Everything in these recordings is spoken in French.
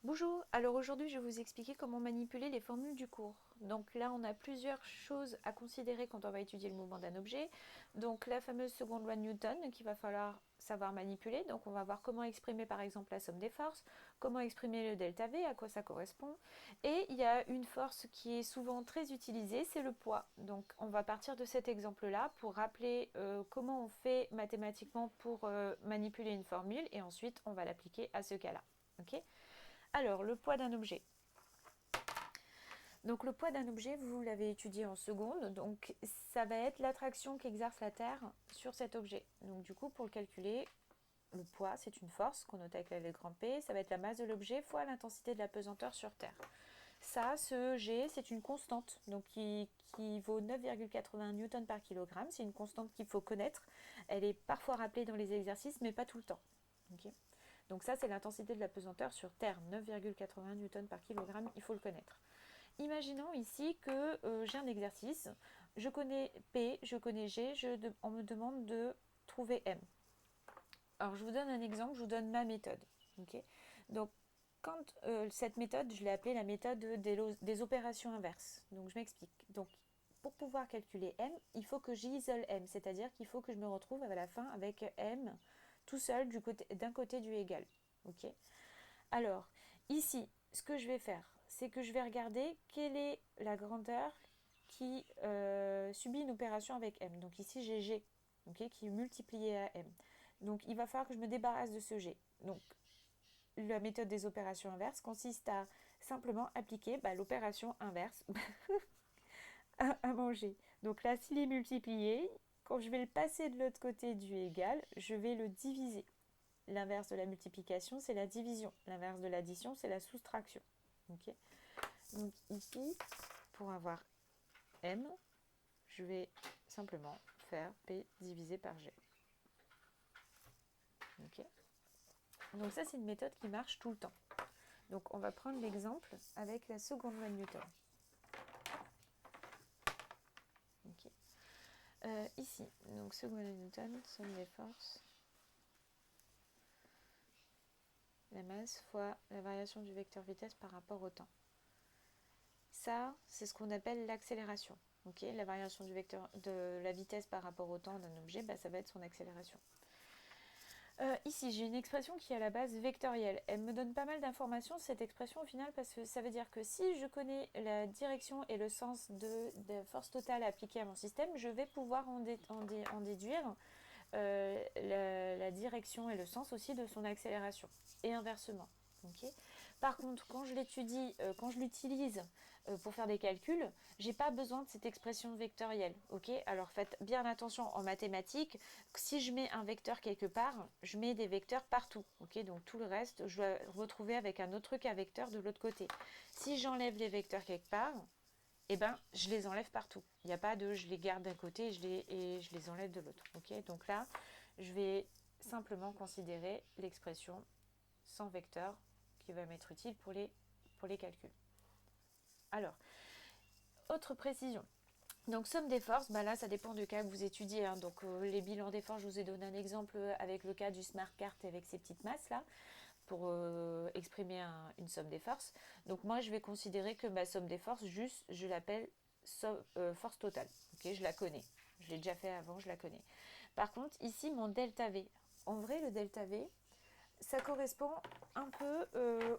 Bonjour, alors aujourd'hui je vais vous expliquer comment manipuler les formules du cours. Donc là on a plusieurs choses à considérer quand on va étudier le mouvement d'un objet. Donc la fameuse seconde loi de Newton qu'il va falloir savoir manipuler. Donc on va voir comment exprimer par exemple la somme des forces, comment exprimer le delta V, à quoi ça correspond. Et il y a une force qui est souvent très utilisée, c'est le poids. Donc on va partir de cet exemple-là pour rappeler comment on fait mathématiquement pour manipuler une formule et ensuite on va l'appliquer à ce cas-là. Ok. Alors, le poids d'un objet. Donc, le poids d'un objet, vous l'avez étudié en seconde. Donc, ça va être l'attraction qu'exerce la Terre sur cet objet. Donc, du coup, pour le calculer, le poids, c'est une force qu'on note avec la lettre grand P. Ça va être la masse de l'objet fois l'intensité de la pesanteur sur Terre. Ça, ce G, c'est une constante, donc qui vaut 9,81 newtons par kilogramme. C'est une constante qu'il faut connaître. Elle est parfois rappelée dans les exercices, mais pas tout le temps. Okay. Donc ça, c'est l'intensité de la pesanteur sur Terre, 9,81 newtons par kilogramme, il faut le connaître. Imaginons ici que j'ai un exercice, je connais P, je connais G, on me demande de trouver M. Alors je vous donne un exemple, je vous donne ma méthode. Okay. Donc quand cette méthode, je l'ai appelée la méthode des opérations inverses. Donc je m'explique. Donc pour pouvoir calculer M, il faut que j'isole M, c'est-à-dire qu'il faut que je me retrouve à la fin avec M tout seul d'un côté du égal. Ok. Alors, ici, ce que je vais faire, c'est que je vais regarder quelle est la grandeur qui subit une opération avec M. Donc ici, j'ai G, okay, qui est multiplié à M. Donc il va falloir que je me débarrasse de ce G. Donc la méthode des opérations inverses consiste à simplement appliquer l'opération inverse à mon G. Donc là, s'il est multiplié, quand je vais le passer de l'autre côté du égal, je vais le diviser. L'inverse de la multiplication, c'est la division. L'inverse de l'addition, c'est la soustraction. Okay. Donc ici, pour avoir M, je vais simplement faire P divisé par G. Okay. Donc ça, c'est une méthode qui marche tout le temps. Donc on va prendre l'exemple avec la seconde loi de Newton. Okay. Ici, donc seconde loi de Newton, somme des forces, la masse fois la variation du vecteur vitesse par rapport au temps. Ça, c'est ce qu'on appelle l'accélération. Okay, la variation du vecteur de la vitesse par rapport au temps d'un objet, ça va être son accélération. Ici, j'ai une expression qui est à la base vectorielle. Elle me donne pas mal d'informations, cette expression au final, parce que ça veut dire que si je connais la direction et le sens de force totale appliquée à mon système, je vais pouvoir en déduire la direction et le sens aussi de son accélération, et inversement. Okay. Par contre, quand je l'étudie, quand je l'utilise pour faire des calculs, j'ai pas besoin de cette expression vectorielle. Okay. Alors faites bien attention en mathématiques, si je mets un vecteur quelque part, je mets des vecteurs partout. Okay. Donc tout le reste, je dois retrouver avec un autre truc à vecteur de l'autre côté. Si j'enlève les vecteurs quelque part, eh ben, je les enlève partout. Il n'y a pas de je les garde d'un côté et je les enlève de l'autre. Okay. Donc là, je vais simplement considérer l'expression sans vecteur qui va m'être utile pour les calculs. Alors, autre précision. Donc somme des forces, là ça dépend du cas que vous étudiez. Hein. Donc les bilans des forces, je vous ai donné un exemple avec le cas du smart cart avec ces petites masses là pour exprimer une somme des forces. Donc moi je vais considérer que ma somme des forces, juste je l'appelle force totale. Okay, je la connais. Je l'ai déjà fait avant, je la connais. Par contre ici mon delta V. En vrai le delta V, ça correspond un peu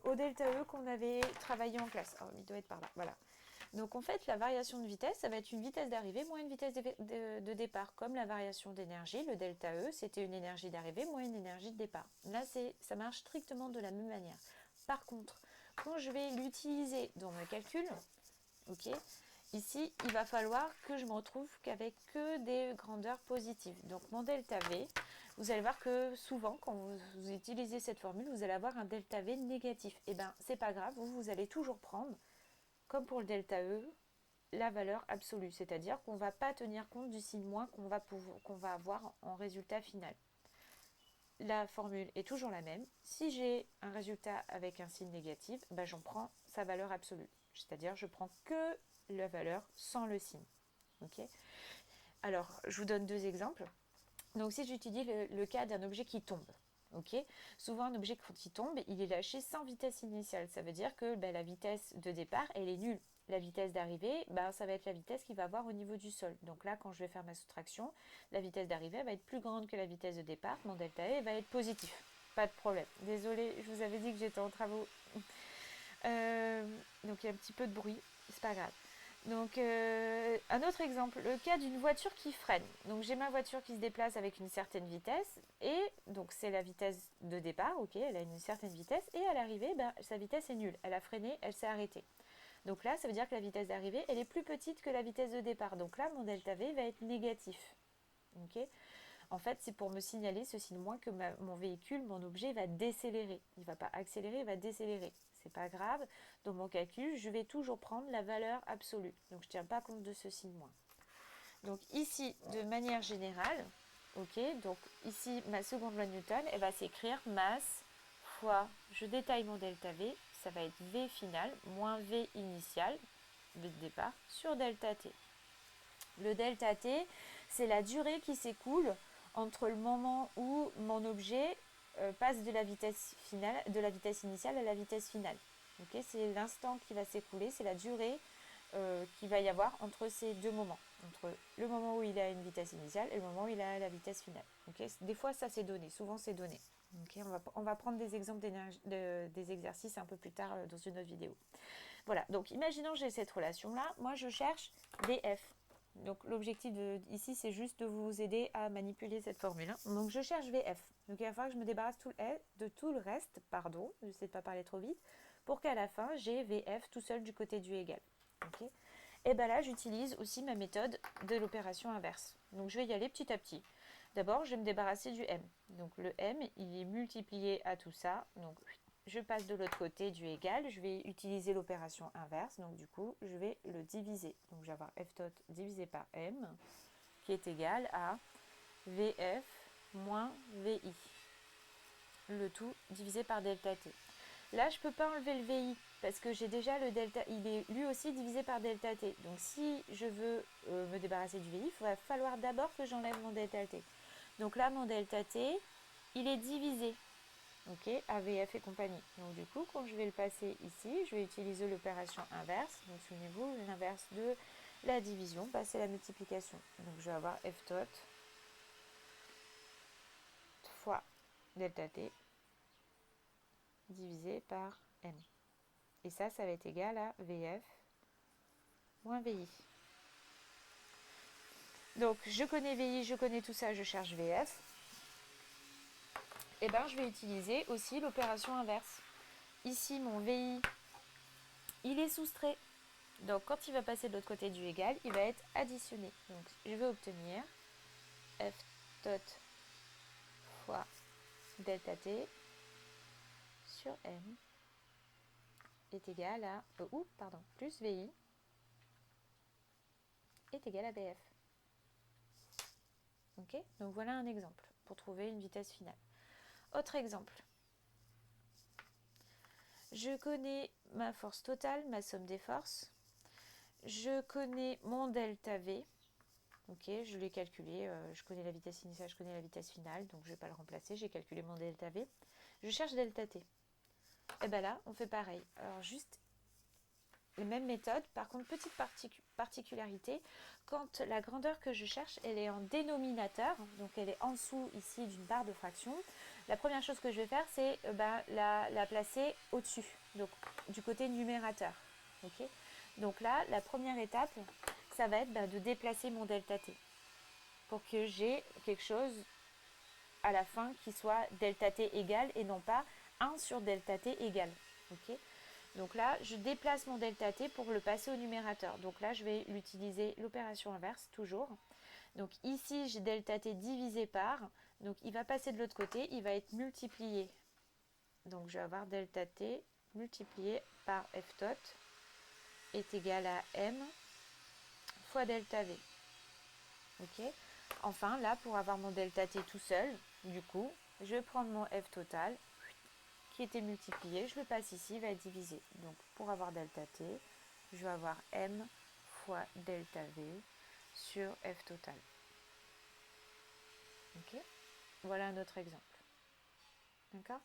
au delta E qu'on avait travaillé en classe. Oh, il doit être par là, voilà. Donc en fait, la variation de vitesse, ça va être une vitesse d'arrivée moins une vitesse de départ. Comme la variation d'énergie, le delta E, c'était une énergie d'arrivée moins une énergie de départ. Là, ça marche strictement de la même manière. Par contre, quand je vais l'utiliser dans mes calculs, ok, ici, il va falloir que je me retrouve qu'avec que des grandeurs positives. Donc mon delta V, vous allez voir que souvent, quand vous utilisez cette formule, vous allez avoir un delta V négatif. Et bien, c'est pas grave, vous allez toujours prendre, comme pour le delta E, la valeur absolue. C'est-à-dire qu'on ne va pas tenir compte du signe moins qu'on va avoir en résultat final. La formule est toujours la même. Si j'ai un résultat avec un signe négatif, j'en prends sa valeur absolue. C'est-à-dire je prends que la valeur sans le signe. Okay. Alors, je vous donne deux exemples. Donc, si j'étudie le cas d'un objet qui tombe, Ok, souvent un objet quand il tombe, il est lâché sans vitesse initiale. Ça veut dire que la vitesse de départ, elle est nulle. La vitesse d'arrivée, ça va être la vitesse qu'il va avoir au niveau du sol. Donc là, quand je vais faire ma soustraction, la vitesse d'arrivée va être plus grande que la vitesse de départ. Mon delta E va être positif. Pas de problème. Désolée, je vous avais dit que j'étais en travaux. Donc il y a un petit peu de bruit, c'est pas grave. Donc un autre exemple, le cas d'une voiture qui freine. Donc j'ai ma voiture qui se déplace avec une certaine vitesse et donc c'est la vitesse de départ, ok, elle a une certaine vitesse et à l'arrivée, sa vitesse est nulle. Elle a freiné, elle s'est arrêtée. Donc là, ça veut dire que la vitesse d'arrivée, elle est plus petite que la vitesse de départ. Donc là, mon delta V va être négatif. Ok. En fait, c'est pour me signaler ceci de moins que mon véhicule, mon objet va décélérer. Il ne va pas accélérer, il va décélérer. C'est pas grave. Dans mon calcul, je vais toujours prendre la valeur absolue. Donc je ne tiens pas compte de ceci de moins. Donc ici, de manière générale, ok, donc ici, ma seconde loi de Newton, elle va s'écrire masse fois, je détaille mon delta V, ça va être V final moins V initial, de départ, sur delta T. Le delta T, c'est la durée qui s'écoule entre le moment où mon objet passe de la vitesse initiale à la vitesse finale. Okay, c'est l'instant qui va s'écouler, c'est la durée qu'il va y avoir entre ces deux moments, entre le moment où il a une vitesse initiale et le moment où il a la vitesse finale. Okay, des fois, ça c'est donné, souvent c'est donné. Okay, on va prendre des exemples des exercices un peu plus tard dans une autre vidéo. Voilà, donc imaginons que j'ai cette relation-là. Moi, je cherche VF. Donc l'objectif ici, c'est juste de vous aider à manipuler cette formule. Donc je cherche VF. Donc il va falloir que je me débarrasse de tout le reste, pardon, je ne sais pas parler trop vite, pour qu'à la fin, j'ai VF tout seul du côté du égal. Okay. Et bien là, j'utilise aussi ma méthode de l'opération inverse. Donc je vais y aller petit à petit. D'abord, je vais me débarrasser du M. Donc le M, il est multiplié à tout ça. Donc je passe de l'autre côté du égal, je vais utiliser l'opération inverse, donc du coup je vais le diviser. Donc je vais avoir f tot divisé par m qui est égal à vf moins vi, le tout divisé par delta t. Là je ne peux pas enlever le vi parce que j'ai déjà le delta, il est lui aussi divisé par delta t. Donc si je veux me débarrasser du vi, il va falloir d'abord que j'enlève mon delta t. Donc là mon delta t, il est divisé. Ok, AVF et compagnie. Donc du coup, quand je vais le passer ici, je vais utiliser l'opération inverse. Donc souvenez-vous, l'inverse de la division, c'est la multiplication. Donc je vais avoir F tot fois delta t divisé par M. Et ça va être égal à VF moins VI. Donc je connais VI, je connais tout ça, je cherche VF. Et bien je vais utiliser aussi l'opération inverse. Ici, mon VI, il est soustrait. Donc quand il va passer de l'autre côté du égal, il va être additionné. Donc je vais obtenir F tot fois delta t sur M est égal à plus VI est égal à BF. Ok, donc voilà un exemple pour trouver une vitesse finale. Autre exemple. Je connais ma force totale, ma somme des forces. Je connais mon delta V. Ok, je l'ai calculé. Je connais la vitesse initiale, je connais la vitesse finale, donc je ne vais pas le remplacer. J'ai calculé mon delta V. Je cherche delta T. Et bien là, on fait pareil. Alors juste les mêmes méthodes. Par contre, petite particularité, quand la grandeur que je cherche, elle est en dénominateur, donc elle est en dessous ici d'une barre de fraction, la première chose que je vais faire, c'est la placer au-dessus, donc du côté numérateur. Okay, donc là, la première étape, ça va être de déplacer mon delta t pour que j'ai quelque chose à la fin qui soit delta t égal et non pas 1 sur delta t égal. Okay, donc là, je déplace mon delta t pour le passer au numérateur. Donc là, je vais utiliser l'opération inverse, toujours. Donc ici, j'ai delta t divisé par. Donc il va passer de l'autre côté, il va être multiplié. Donc je vais avoir delta t multiplié par f tot est égal à m fois delta v. Ok. Enfin, là, pour avoir mon delta t tout seul, du coup, je vais prendre mon f total qui était multiplié, je le passe ici, il va être divisé. Donc pour avoir delta t, je vais avoir m fois delta v sur f total. Ok, voilà un autre exemple. D'accord?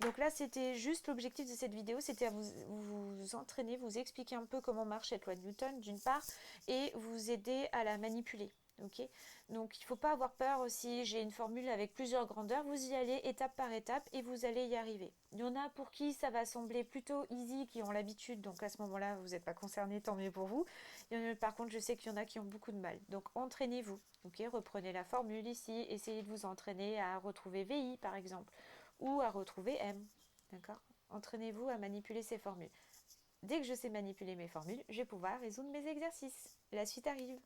Donc là, c'était juste l'objectif de cette vidéo, c'était à vous entraîner, vous expliquer un peu comment marche cette loi de Newton, d'une part, et vous aider à la manipuler. Ok, donc il ne faut pas avoir peur aussi, j'ai une formule avec plusieurs grandeurs, vous y allez étape par étape et vous allez y arriver. Il y en a pour qui ça va sembler plutôt easy, qui ont l'habitude, donc à ce moment-là, vous n'êtes pas concerné, tant mieux pour vous. Par contre, je sais qu'il y en a qui ont beaucoup de mal. Donc entraînez-vous, ok, reprenez la formule ici, essayez de vous entraîner à retrouver VI par exemple, ou à retrouver M, d'accord? Entraînez-vous à manipuler ces formules. Dès que je sais manipuler mes formules, je vais pouvoir résoudre mes exercices. La suite arrive.